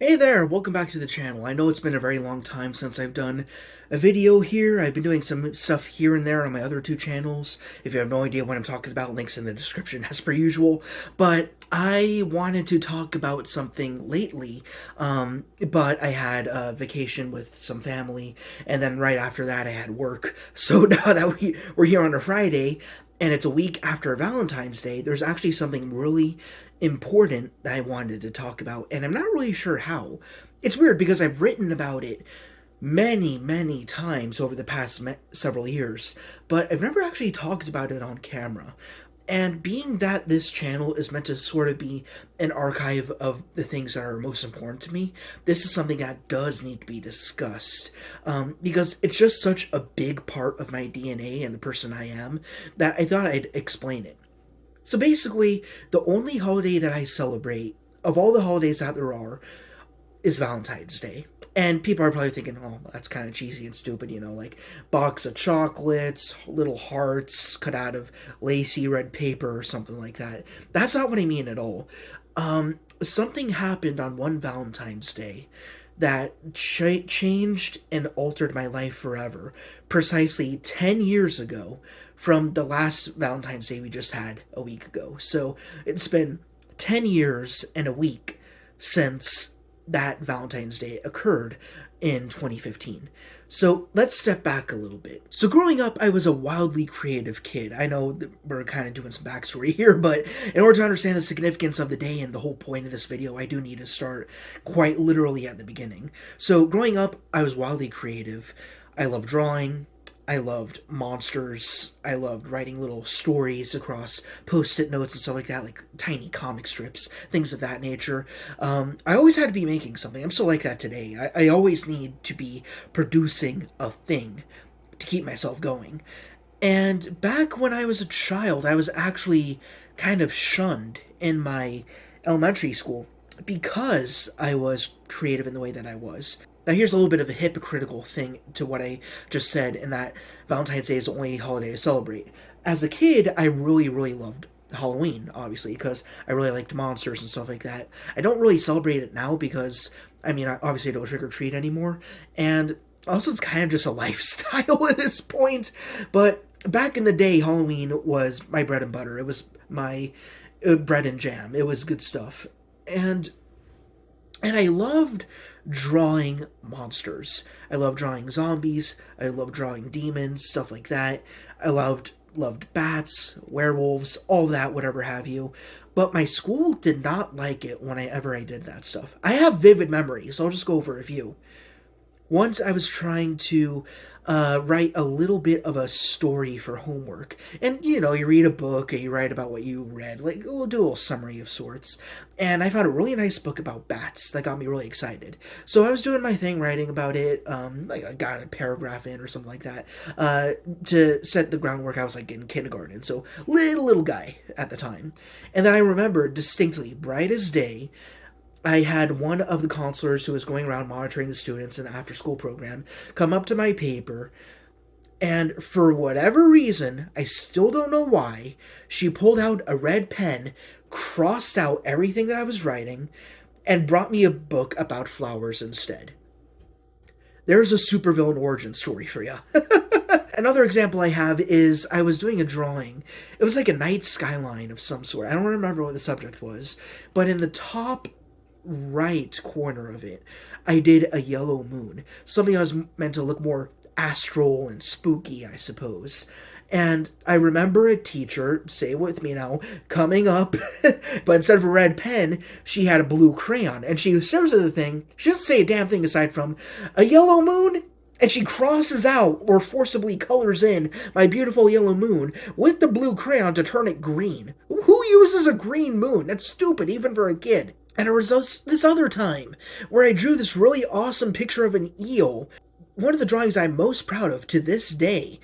Hey there, welcome back to the channel. I know it's been a very long time since I've done a video here. I've been doing some stuff here and there on my other two channels. If you have no idea what I'm talking about, links in the description as per usual. But I wanted to talk about something lately, but I had a vacation with some family, and then right after that I had work. So now that we're here on a Friday, and it's a week after Valentine's Day, there's actually something really important that I wanted to talk about, and I'm not really sure how. It's weird because I've written about it many times over the past several years, but I've never actually talked about it on camera. And being that this channel is meant to sort of be an archive of the things that are most important to me, this is something that does need to be discussed. Because it's just such a big part of my DNA and the person I am that I thought I'd explain it. So basically, the only holiday that I celebrate, of all the holidays that there are, is Valentine's Day. And people are probably thinking, oh, that's kind of cheesy and stupid, like box of chocolates, little hearts cut out of lacy red paper or something like that. That's not what I mean at all. Something happened on one Valentine's Day that changed and altered my life forever, precisely 10 years ago from the last Valentine's Day we just had a week ago. So it's been 10 years and a week since that Valentine's Day occurred in 2015. So let's step back a little bit. So growing up, I was a wildly creative kid. I know that we're kind of doing some backstory here, but in order to understand the significance of the day and the whole point of this video, I do need to start quite literally at the beginning. So growing up, I was wildly creative. I loved drawing. I loved monsters. I loved writing little stories across post-it notes and stuff like that, like tiny comic strips, things of that nature. I always had to be making something. I'm still like that today. I always need to be producing a thing to keep myself going. And back when I was a child, I was actually kind of shunned in my elementary school because I was creative in the way that I was. Now, here's a little bit of a hypocritical thing to what I just said, in that Valentine's Day is the only holiday I celebrate. As a kid, I really loved Halloween, obviously, because I really liked monsters and stuff like that. I don't really celebrate it now because, I obviously don't trick-or-treat anymore, and also it's kind of just a lifestyle at this point. But back in the day, Halloween was my bread and butter. It was my bread and jam. It was good stuff. And I loved drawing monsters. I loved drawing zombies. I loved drawing demons, stuff like that. I loved bats, werewolves, all that, whatever have you. But my school did not like it whenever I did that stuff. I have vivid memories, so I'll just go over a few. Once I was trying to write a little bit of a story for homework. And, you read a book and you write about what you read. Like, we'll do a little summary of sorts. And I found a really nice book about bats that got me really excited. So I was doing my thing, writing about it. Like, I got a paragraph in or something like that. To set the groundwork, I was, like, in kindergarten. So, little guy at the time. And then I remember distinctly, bright as day, I had one of the counselors who was going around monitoring the students in the after-school program come up to my paper, and for whatever reason, I still don't know why, she pulled out a red pen, crossed out everything that I was writing, and brought me a book about flowers instead. There's a supervillain origin story for you. Another example I have is I was doing a drawing. It was like a night skyline of some sort. I don't remember what the subject was, but in the top right corner of it, I did a yellow moon. Something that was meant to look more astral and spooky, I suppose. And I remember a teacher, say it with me now, coming up, but instead of a red pen, she had a blue crayon. And she stares at the thing. She doesn't say a damn thing aside from, a yellow moon? And she crosses out or forcibly colors in my beautiful yellow moon with the blue crayon to turn it green. Who uses a green moon? That's stupid, even for a kid. And there was this other time where I drew this really awesome picture of an eel, one of the drawings I'm most proud of to this day.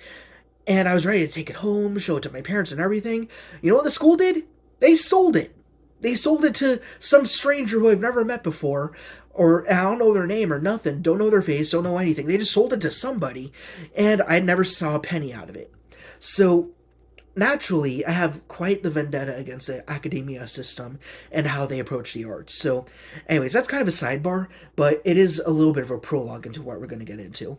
And I was ready to take it home, show it to my parents and everything. You know what the school did? They sold it. They sold it to some stranger who I've never met before, or I don't know their name or nothing, don't know their face, don't know anything. They just sold it to somebody, and I never saw a penny out of it. So naturally, I have quite the vendetta against the academia system and how they approach the arts. So, anyways, that's kind of a sidebar, but it is a little bit of a prologue into what we're going to get into.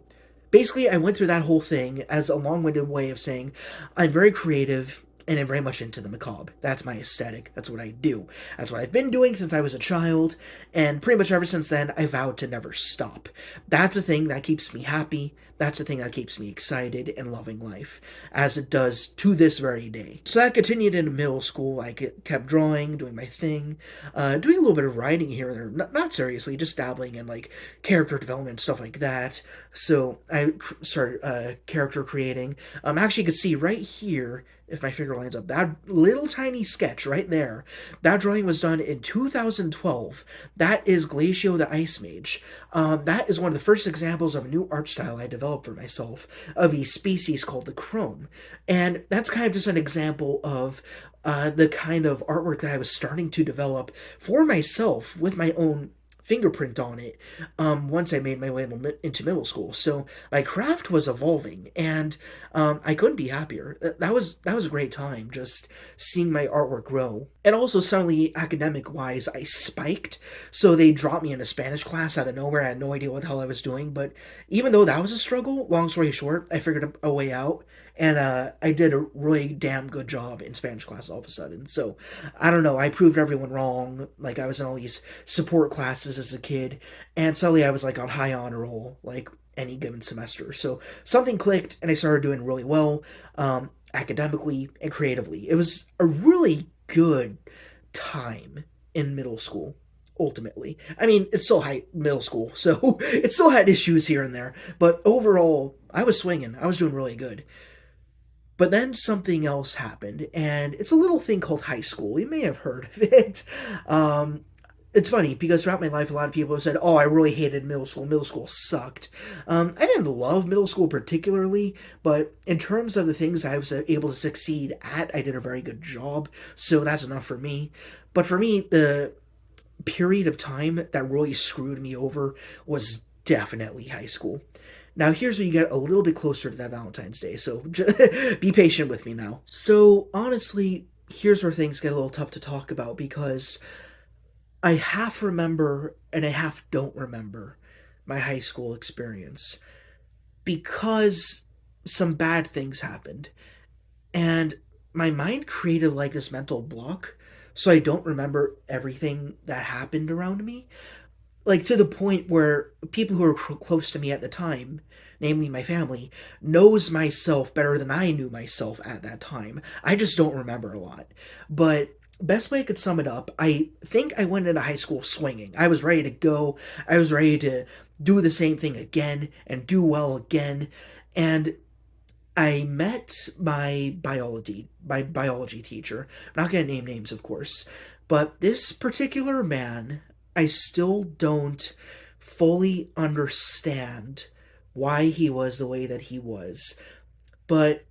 Basically, I went through that whole thing as a long winded way of saying I'm very creative and I'm very much into the macabre. That's my aesthetic. That's what I do. That's what I've been doing since I was a child, and pretty much ever since then, I vowed to never stop. That's the thing that keeps me happy. That's the thing that keeps me excited and loving life, as it does to this very day. So that continued into middle school. I kept drawing, doing my thing, doing a little bit of writing here and there. Not seriously, just dabbling in like character development, stuff like that. So I started character creating. Actually, you can see right here, if my finger lines up, that little tiny sketch right there, that drawing was done in 2012. That is Glacio the Ice Mage. That is one of the first examples of a new art style I developed for myself of a species called the Crone. And that's kind of just an example of the kind of artwork that I was starting to develop for myself with my own fingerprint on it once I made my way into middle school. So my craft was evolving, and I couldn't be happier. That was a great time, just seeing my artwork grow. And also suddenly, academic wise, I spiked. So they dropped me in a Spanish class out of nowhere. I had no idea what the hell I was doing. But even though that was a struggle, long story short, I figured a way out. And I did a really damn good job in Spanish class all of a sudden. So, I don't know, I proved everyone wrong. Like, I was in all these support classes as a kid, and suddenly I was, like, on high honor roll, like, any given semester. So, something clicked, and I started doing really well, academically and creatively. It was a really good time in middle school. Ultimately, I mean, it's still high middle school, so it still had issues here and there, but overall, I was swinging. I was doing really good. But then something else happened, and it's a little thing called high school. You may have heard of it. Um, it's funny because throughout my life, a lot of people have said, "Oh, I really hated middle school. Middle school sucked." I didn't love middle school particularly, but in terms of the things I was able to succeed at, I did a very good job. So that's enough for me. But for me, the period of time that really screwed me over was definitely high school. Now, here's where you get a little bit closer to that Valentine's Day, so be patient with me now. So, honestly, here's where things get a little tough to talk about because I half remember and I half don't remember my high school experience because some bad things happened. And my mind created like this mental block, so I don't remember everything that happened around me, like to the point where people who were close to me at the time, namely my family, knows myself better than I knew myself at that time. I just don't remember a lot. But best way I could sum it up, I think I went into high school swinging. I was ready to go. I was ready to do the same thing again and do well again. And I met my biology teacher. I'm not going to name names, of course, but this particular man, I still don't fully understand why he was the way that he was. But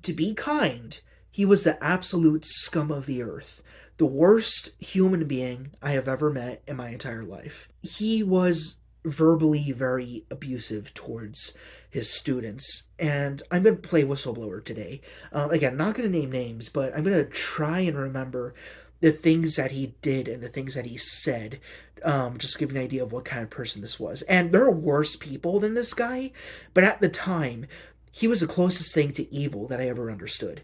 to be kind, he was the absolute scum of the earth. The worst human being I have ever met in my entire life. He was verbally very abusive towards his students. And I'm going to play whistleblower today. Again, not going to name names, but I'm going to try and remember the things that he did and the things that he said. Just to give you an idea of what kind of person this was. And there are worse people than this guy, but at the time, he was the closest thing to evil that I ever understood.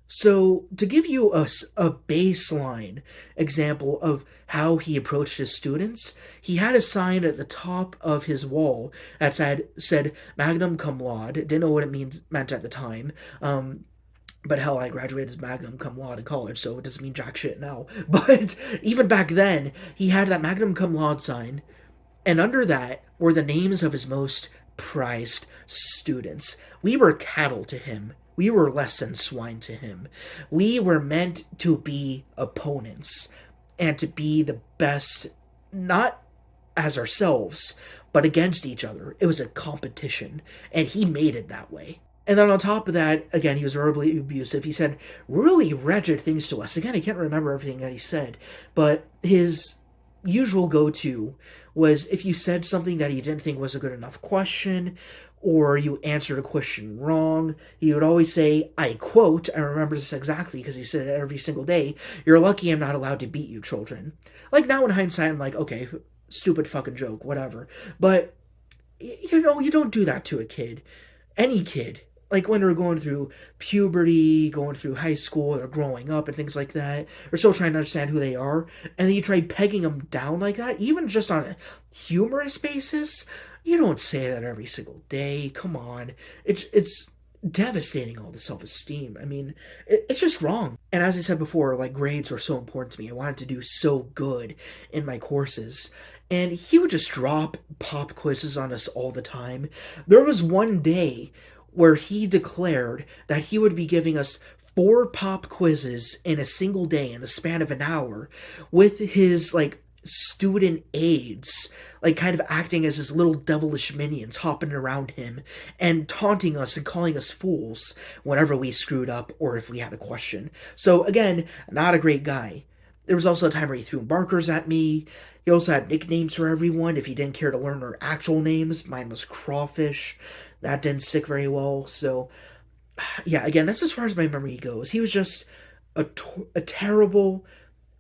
So, to give you a baseline example of how he approached his students, he had a sign at the top of his wall that said Magnum Cum Laude. Didn't know what it meant at the time. But hell, I graduated Magnum Cum Laude in college, so it doesn't mean jack shit now. But even back then, he had that Magnum Cum Laude sign, and under that were the names of his most prized students. We were cattle to him. We were less than swine to him. We were meant to be opponents and to be the best, not as ourselves, but against each other. It was a competition, and he made it that way. And then on top of that, again, he was verbally abusive. He said really wretched things to us. Again, I can't remember everything that he said, but his usual go-to was if you said something that he didn't think was a good enough question, or you answered a question wrong, he would always say, I quote, I remember this exactly because he said it every single day, "You're lucky I'm not allowed to beat you, children." Like, now in hindsight, I'm like, okay, stupid fucking joke, whatever. But, you don't do that to a kid. Any kid. Like, when they're going through puberty, going through high school, or growing up and things like that, or still trying to understand who they are, and then you try pegging them down like that, even just on a humorous basis, you don't say that every single day. Come on. It's devastating, all the self-esteem. I mean, it's just wrong. And as I said before, like, grades were so important to me. I wanted to do so good in my courses. And he would just drop pop quizzes on us all the time. There was one day where he declared that he would be giving us 4 pop quizzes in a single day in the span of an hour, with his, like, student aides, like, kind of acting as his little devilish minions, hopping around him and taunting us and calling us fools whenever we screwed up or if we had a question. So again, not a great guy. There was also a time where he threw markers at me. He also had nicknames for everyone if he didn't care to learn their actual names. Mine was Crawfish. That didn't stick very well. So, yeah, again, that's as far as my memory goes. He was just a terrible,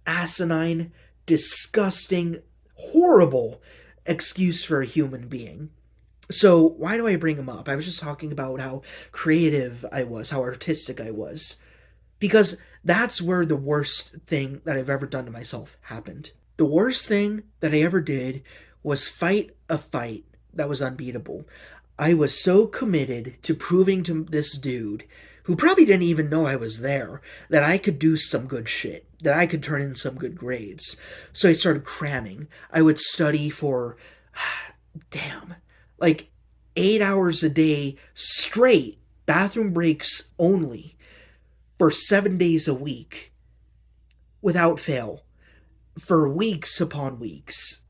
asinine, disgusting, horrible excuse for a human being. So, why do I bring him up? I was just talking about how creative I was, how artistic I was. Because that's where the worst thing that I've ever done to myself happened. The worst thing that I ever did was fight a fight that was unbeatable. I was so committed to proving to this dude, who probably didn't even know I was there, that I could do some good shit, that I could turn in some good grades. So I started cramming. I would study for, damn, like 8 hours a day straight, bathroom breaks only, for 7 days a week, without fail, for weeks upon weeks.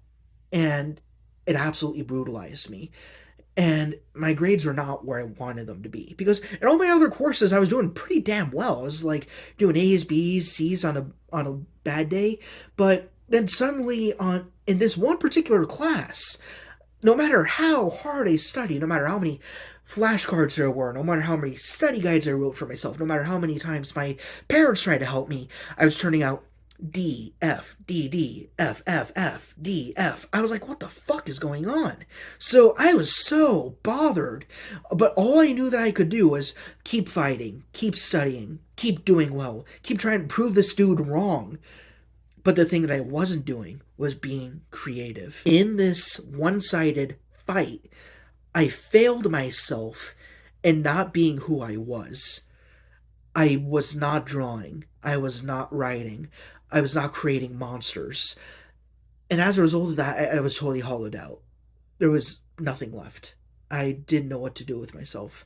And it absolutely brutalized me. And my grades were not where I wanted them to be, because in all my other courses I was doing pretty damn well. I was like doing A's, B's, C's on a bad day. But then suddenly, on in this one particular class, no matter how hard I studied, no matter how many flashcards there were, no matter how many study guides I wrote for myself, no matter how many times my parents tried to help me, I was turning out D, F, D, D, F, F, F, D, F. I was like, what the fuck is going on? So I was so bothered. But all I knew that I could do was keep fighting, keep studying, keep doing well, keep trying to prove this dude wrong. But the thing that I wasn't doing was being creative. In this one-sided fight, I failed myself in not being who I was. I was not drawing. I was not writing. I was not creating monsters. And as a result of that, I was totally hollowed out. There was nothing left. I didn't know what to do with myself.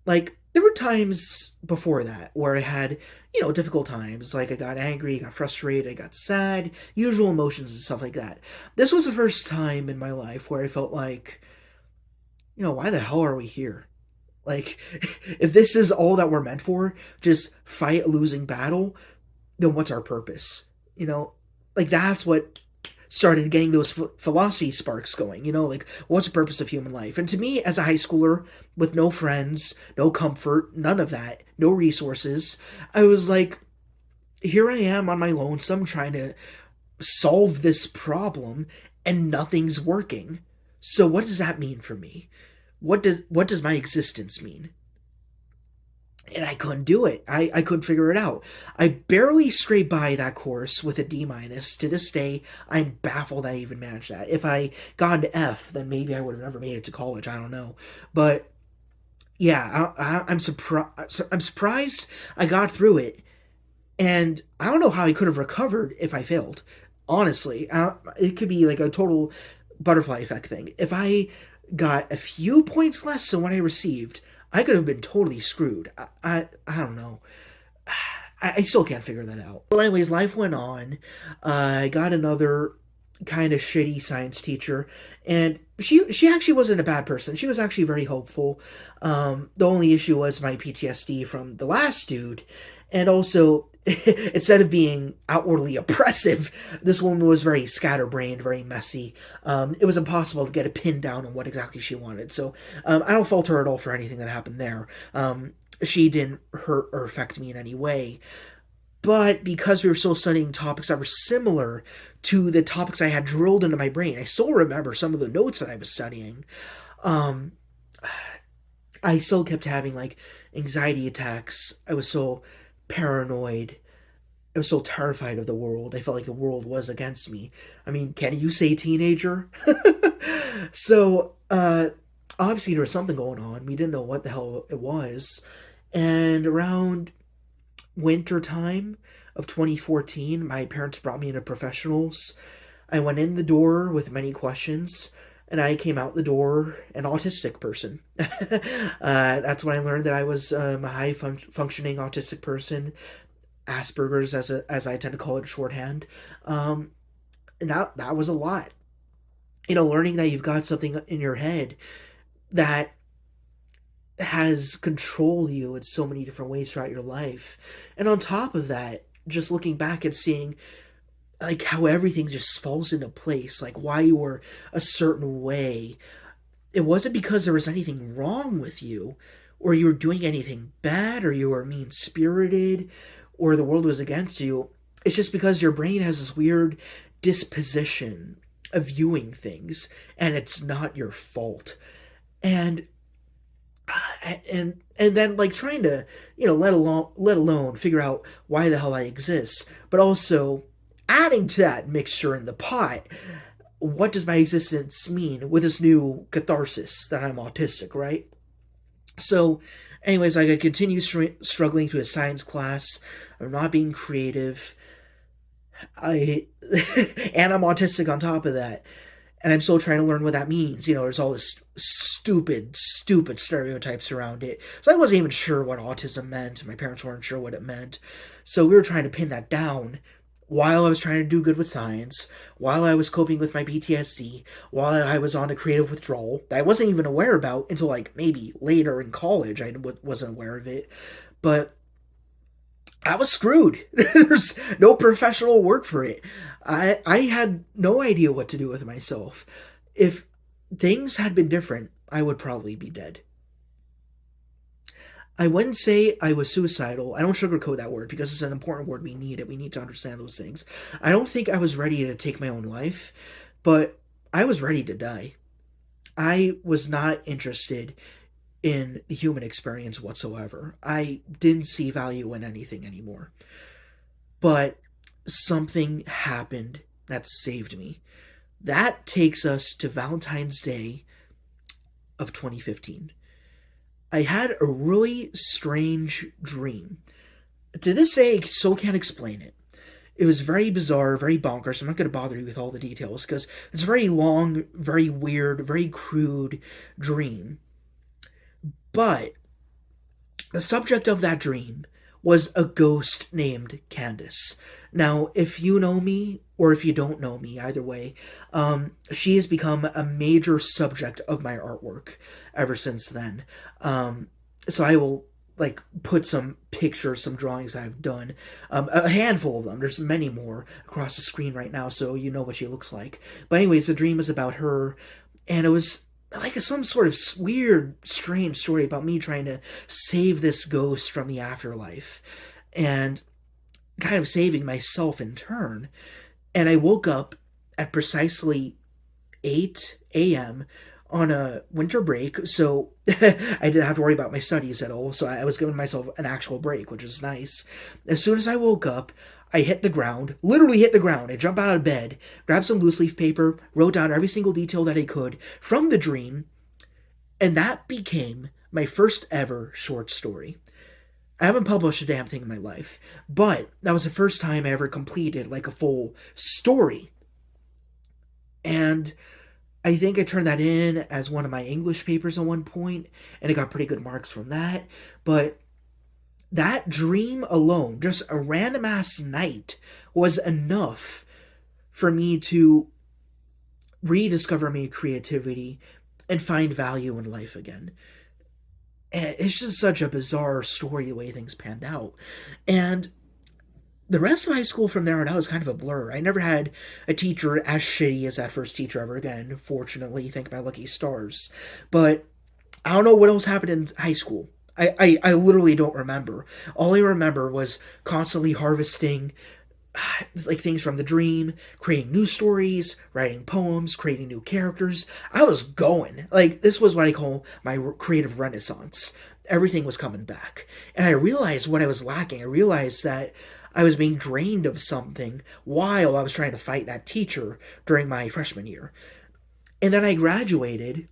Like, there were times before that where I had, difficult times. Like, I got angry, I got frustrated, I got sad, usual emotions and stuff like that. This was the first time in my life where I felt like, why the hell are we here? Like, if this is all that we're meant for, just fight a losing battle, then what's our purpose? Like, that's what started getting those philosophy sparks going, like, what's the purpose of human life? And to me, as a high schooler, with no friends, no comfort, none of that, no resources, I was like, here I am on my lonesome trying to solve this problem, and nothing's working. So what does that mean for me? What does my existence mean? And I couldn't do it. I couldn't figure it out. I barely scraped by that course with a D minus. To this day, I'm baffled I even managed that. If I got an F, then maybe I would have never made it to college. I don't know. But yeah, I'm surprised. I'm surprised I got through it, and I don't know how I could have recovered if I failed. Honestly, it could be like a total butterfly effect thing. If I got a few points less than what I received, I could have been totally screwed. I don't know. I still can't figure that out. But anyways, life went on. I got another kind of shitty science teacher, and she actually wasn't a bad person. She was actually very hopeful. The only issue was my PTSD from the last dude, And also, instead of being outwardly oppressive, this woman was very scatterbrained, very messy. It was impossible to get a pin down on what exactly she wanted. So I don't fault her at all for anything that happened there. She didn't hurt or affect me in any way. But because we were still studying topics that were similar to the topics I had drilled into my brain, I still remember some of the notes that I was studying. Um, I still kept having like anxiety attacks. I was so paranoid. I was so terrified of the world. I felt like the world was against me. I mean, can you say teenager? So, obviously there was something going on. We didn't know what the hell it was. And around winter time of 2014, my parents brought me into professionals. I went in the door with many questions, and I came out the door an autistic person. That's when I learned that I was a functioning autistic person, Asperger's as I tend to call it shorthand. Um, and that was a lot. Learning that you've got something in your head that has controlled you in so many different ways throughout your life. And on top of that, just looking back and seeing like how everything just falls into place, like why you were a certain way. It wasn't because there was anything wrong with you, or you were doing anything bad, or you were mean spirited, or the world was against you. It's just because your brain has this weird disposition of viewing things, and it's not your fault. And and then like trying to let alone figure out why the hell I exist, but also adding to that mixture in the pot, what does my existence mean with this new catharsis that I'm autistic, right? So anyways, like I continue struggling through a science class. I'm not being creative. I and I'm autistic on top of that, and I'm still trying to learn what that means. There's all this stupid stereotypes around it. So I wasn't even sure what autism meant. My parents weren't sure what it meant. So we were trying to pin that down while I was trying to do good with science, while I was coping with my PTSD, while I was on a creative withdrawal that I wasn't even aware about until like maybe later in college. I wasn't aware of it. But I was screwed. There's no professional work for it. I had no idea what to do with myself. If things had been different, I would probably be dead. I wouldn't say I was suicidal. I don't sugarcoat that word because it's an important word. We need it. We need to understand those things. I don't think I was ready to take my own life, but I was ready to die. I was not interested in the human experience whatsoever. I didn't see value in anything anymore. But something happened that saved me. That takes us to Valentine's Day of 2015. I had a really strange dream. To this day, I still can't explain it. It was very bizarre, very bonkers. I'm not going to bother you with all the details because it's a very long, very weird, very crude dream. But the subject of that dream was a ghost named Candace. Now, if you know me, or if you don't know me, either way, she has become a major subject of my artwork ever since then. So I will like put some pictures, some drawings I've done, a handful of them. There's many more across the screen right now, so you know what she looks like. But anyways, the dream was about her, and it was like some sort of weird, strange story about me trying to save this ghost from the afterlife, and kind of saving myself in turn. And I woke up at precisely 8 a.m. on a winter break, so I didn't have to worry about my studies at all. So I was giving myself an actual break, which was nice. As soon as I woke up, I hit the ground, literally hit the ground. I jumped out of bed, grabbed some loose leaf paper, wrote down every single detail that I could from the dream, and that became my first ever short story. I haven't published a damn thing in my life, but that was the first time I ever completed like a full story. And I think I turned that in as one of my English papers at one point, and I got pretty good marks from that. But that dream alone, just a random ass night, was enough for me to rediscover my creativity and find value in life again. It's just such a bizarre story the way things panned out. And the rest of high school from there on out was kind of a blur. I never had a teacher as shitty as that first teacher ever again, fortunately, thank my lucky stars. But I don't know what else happened in high school. I literally don't remember. All I remember was constantly harvesting like things from the dream, creating new stories, writing poems, creating new characters. I was going. Like, this was what I call my creative renaissance. Everything was coming back. And I realized what I was lacking. I realized that I was being drained of something while I was trying to fight that teacher during my freshman year. And then I graduated,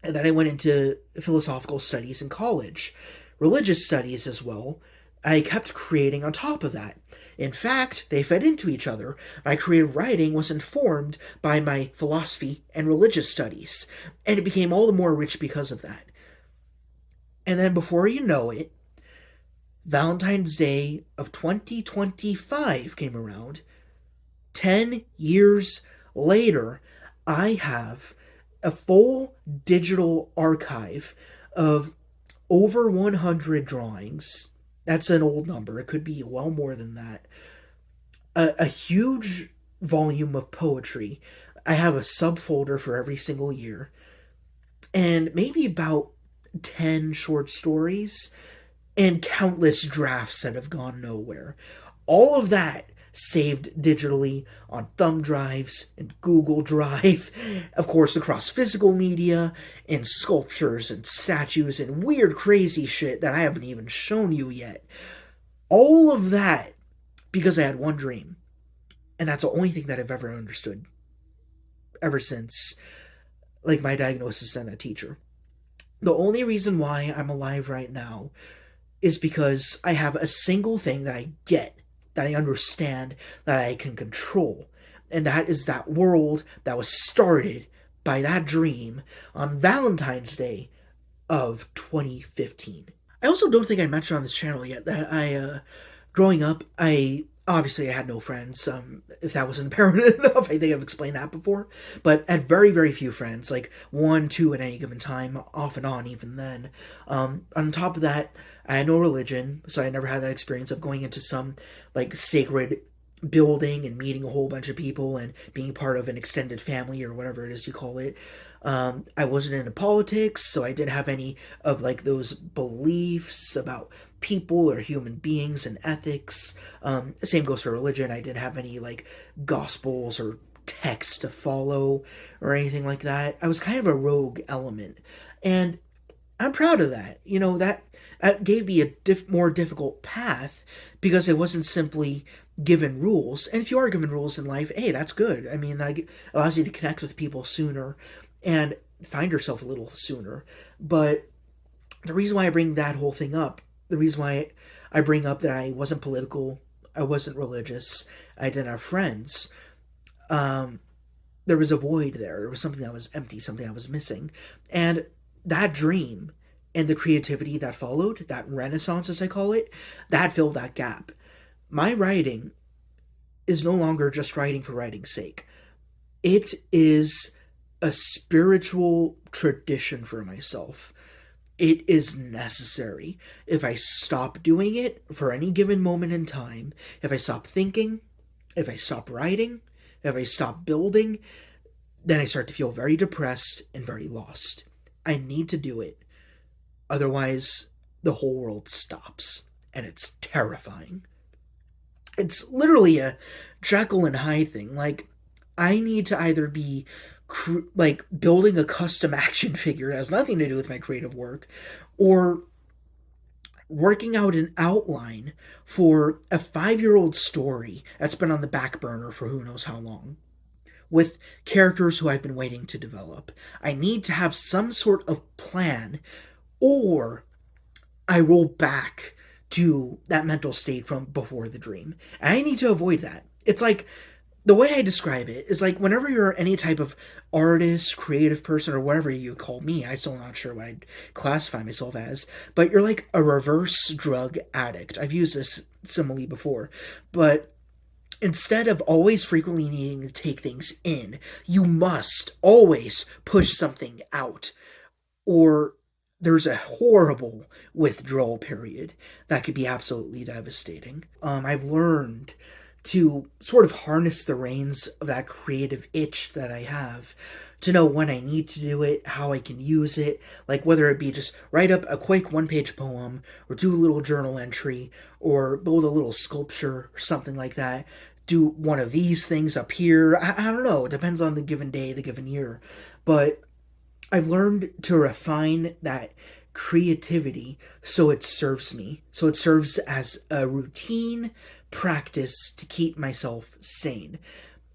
and then I went into philosophical studies in college, religious studies as well. I kept creating on top of that. In fact, they fed into each other. My creative writing was informed by my philosophy and religious studies, and it became all the more rich because of that. And then before you know it, Valentine's Day of 2025 came around. 10 years later, I have a full digital archive of over 100 drawings. That's an old number. It could be well more than that. A huge volume of poetry. I have a subfolder for every single year. And maybe about 10 short stories and countless drafts that have gone nowhere. All of that saved digitally on thumb drives and Google Drive, of course, across physical media, and sculptures and statues and weird, crazy shit that I haven't even shown you yet. All of that because I had one dream. And that's the only thing that I've ever understood ever since, like, my diagnosis and that teacher. The only reason why I'm alive right now is because I have a single thing that I get, that I understand, that I can control. And that is that world that was started by that dream on Valentine's Day of 2015. I also don't think I mentioned on this channel yet that growing up, I had no friends. If that wasn't apparent enough, I think I've explained that before. But I had very, very few friends, like one, two at any given time, off and on, even then. On top of that, I had no religion, so I never had that experience of going into some, like, sacred building and meeting a whole bunch of people and being part of an extended family or whatever it is you call it. I wasn't into politics, so I didn't have any of, like, those beliefs about people or human beings and ethics. Same goes for religion. I didn't have any, like, gospels or texts to follow or anything like that. I was kind of a rogue element, and I'm proud of that. That gave me a more difficult path because I wasn't simply given rules. And if you are given rules in life, hey, that's good. I mean, that allows you to connect with people sooner and find yourself a little sooner. But the reason why I bring that whole thing up, the reason why I bring up that I wasn't political, I wasn't religious, I didn't have friends, there was a void there. There was something that was empty, something that was missing. And that dream and the creativity that followed, that renaissance as I call it, that filled that gap. My writing is no longer just writing for writing's sake. It is a spiritual tradition for myself. It is necessary. If I stop doing it for any given moment in time, if I stop thinking, if I stop writing, if I stop building, then I start to feel very depressed and very lost. I need to do it. Otherwise, the whole world stops. And it's terrifying. It's literally a Jekyll and Hyde thing. Like, I need to either be like building a custom action figure that has nothing to do with my creative work, or working out an outline for a 5-year-old story that's been on the back burner for who knows how long, with characters who I've been waiting to develop. I need to have some sort of plan, or I roll back to that mental state from before the dream. And I need to avoid that. It's like, the way I describe it is like whenever you're any type of artist, creative person, or whatever you call me, I'm still not sure what I'd classify myself as, but you're like a reverse drug addict. I've used this simile before, but instead of always frequently needing to take things in, you must always push something out, or there's a horrible withdrawal period that could be absolutely devastating. I've learned to sort of harness the reins of that creative itch that I have, to know when I need to do it, how I can use it, like whether it be just write up a quick one-page poem, or do a little journal entry, or build a little sculpture or something like that. Do one of these things up here. I don't know. It depends on the given day, the given year. But I've learned to refine that creativity so it serves me. So it serves as a routine practice to keep myself sane.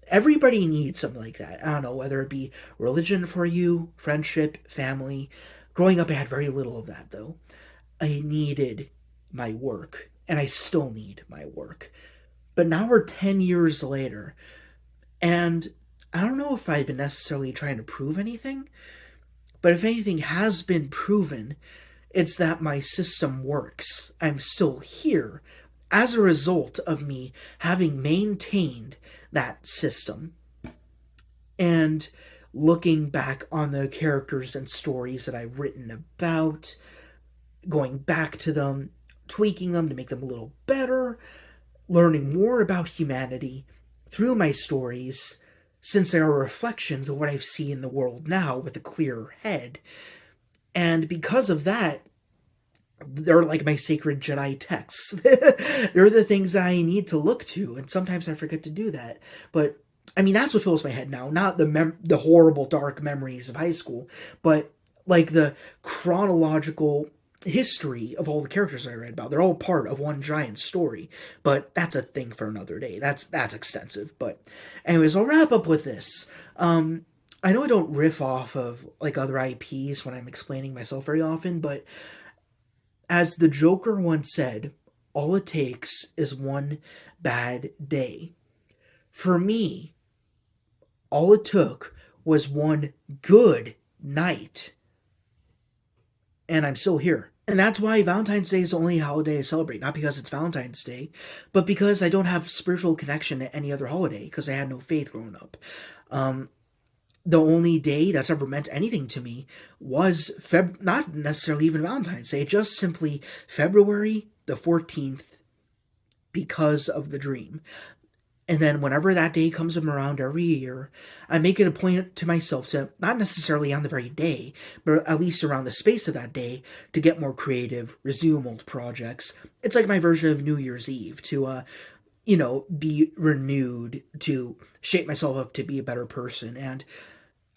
Everybody needs something like that. I don't know, whether it be religion for you, friendship, family. Growing up, I had very little of that, though. I needed my work, and I still need my work. But now we're 10 years later, and I don't know if I've been necessarily trying to prove anything, but if anything has been proven, it's that my system works. I'm still here as a result of me having maintained that system. And looking back on the characters and stories that I've written about, going back to them, tweaking them to make them a little better, learning more about humanity through my stories, since they are reflections of what I see in the world now with a clearer head. And because of that, they're like my sacred Jedi texts. They're the things that I need to look to, and sometimes I forget to do that. But I mean, that's what fills my head now, not the horrible dark memories of high school, but like the chronological history of all the characters I read about. They're all part of one giant story, but that's a thing for another day. That's extensive. But anyways, I'll wrap up with this. I know I don't riff off of like other IPs when I'm explaining myself very often, but as the Joker once said, all it takes is one bad day. For me, all it took was one good night. And I'm still here. And that's why Valentine's Day is the only holiday I celebrate. Not because it's Valentine's Day, but because I don't have spiritual connection to any other holiday, because I had no faith growing up. The only day that's ever meant anything to me was not necessarily even Valentine's Day, just simply February the 14th, because of the dream. And then whenever that day comes around every year, I make it a point to myself to, not necessarily on the very day, but at least around the space of that day, to get more creative, resume old projects. It's like my version of New Year's Eve, to be renewed, to shape myself up to be a better person. And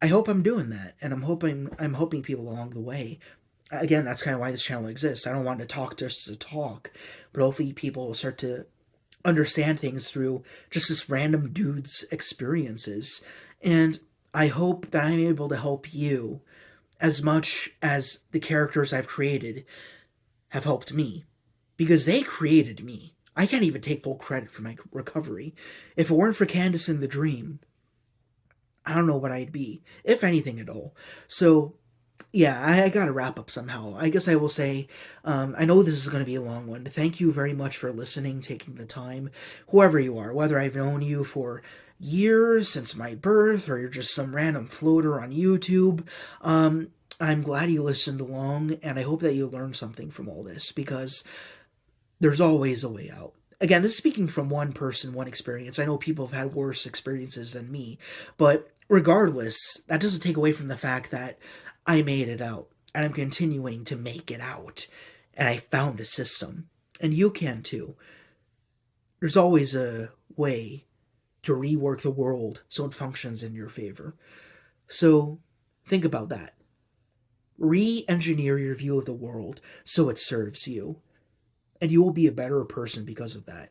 I hope I'm doing that, and I'm hoping people along the way. Again, that's kind of why this channel exists. I don't want to talk just to talk, but hopefully people will start to understand things through just this random dude's experiences. And I hope that I'm able to help you as much as the characters I've created have helped me, because they created me. I can't even take full credit for my recovery. If it weren't for Candace in the dream, I don't know what I'd be, if anything at all. So, yeah, I gotta wrap up somehow. I guess I will say, I know this is going to be a long one. Thank you very much for listening, taking the time, whoever you are, whether I've known you for years, since my birth, or you're just some random floater on YouTube. I'm glad you listened along, and I hope that you learned something from all this, because there's always a way out. Again, this is speaking from one person, one experience. I know people have had worse experiences than me, but regardless, that doesn't take away from the fact that I made it out, and I'm continuing to make it out, and I found a system, and you can too. There's always a way to rework the world so it functions in your favor. So think about that. Re-engineer your view of the world so it serves you, and you will be a better person because of that.